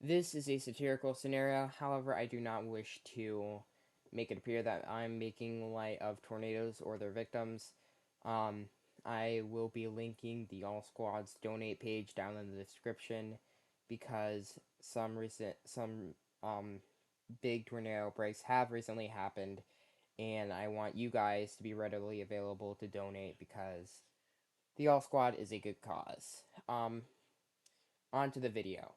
This is a satirical scenario, however, I do not wish to make it appear that I'm making light of tornadoes or their victims. Um, I will be linking the All Squads donate page down in the description because some big tornado outbreaks have recently happened, and I want you guys to be readily available to donate because the All Squad is a good cause. On to the video.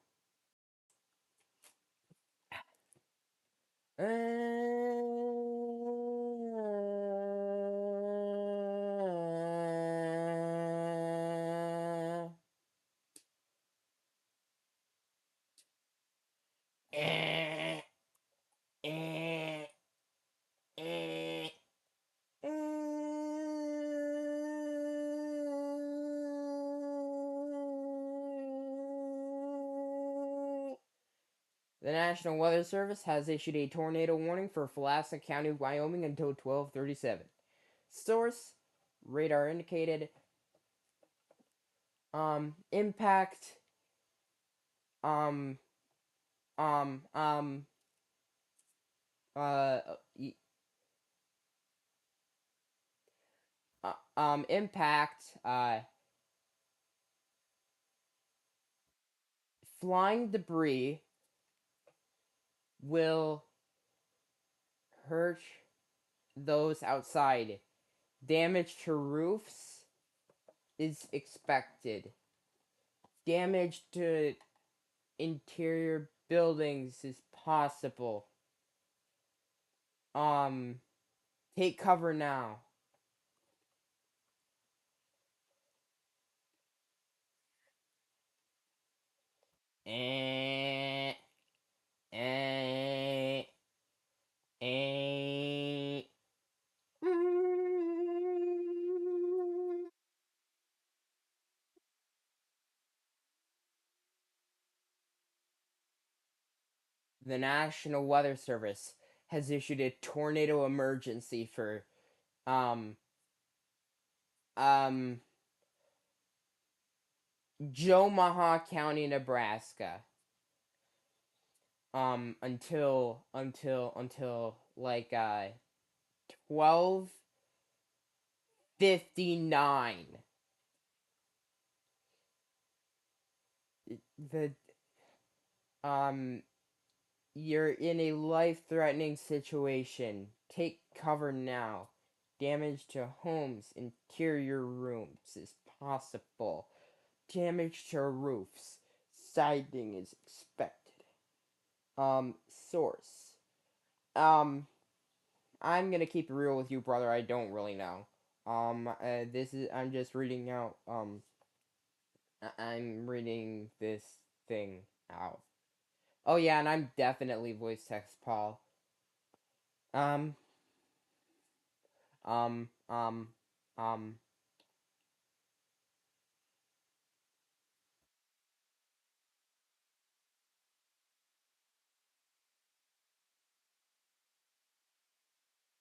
The National Weather Service has issued a tornado warning for Pulaski County, Wyoming until 12:37. Source: radar indicated. Impact. Um. Um. Um. Uh. Impact. Flying debris will hurt those outside. Damage to roofs is expected. Damage to interior buildings is possible. Take cover now. Eh, eh, eh. The National Weather Service has issued a tornado emergency for um um Jomaha County, Nebraska. Until like 12:59. The um You're in a life-threatening situation. Take cover now. Damage to homes, interior rooms is possible. Damage to roofs. Siding is expected. Source. Um, I'm gonna keep it real with you, brother. I don't really know. I'm just reading out, I'm reading this thing out. Oh yeah, and I'm definitely voice text Paul. Um, um, um, um.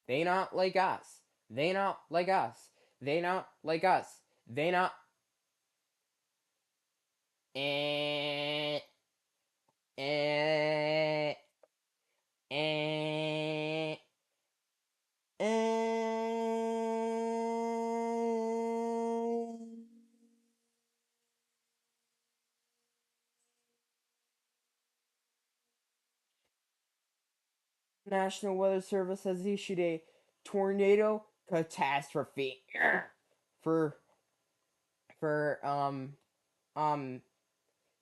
They not like us. They not like us. They not like us. They not. Eh, eh, eh, eh. National Weather Service has issued a tornado catastrophe for for um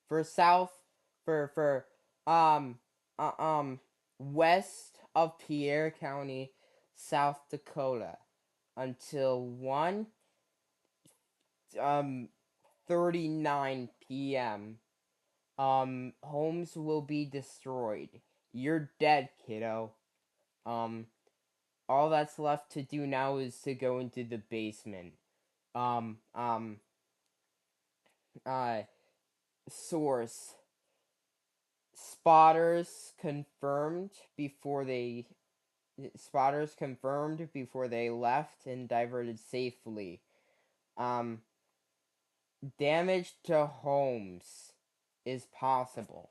for south for um uh, um west of Pierre County, South Dakota until 1 um 39 p.m. Homes will be destroyed. You're dead, kiddo. Um all that's left to do now is to go into the basement. Um um uh Source: spotters confirmed before they left and diverted safely. Um, Damage to homes is possible.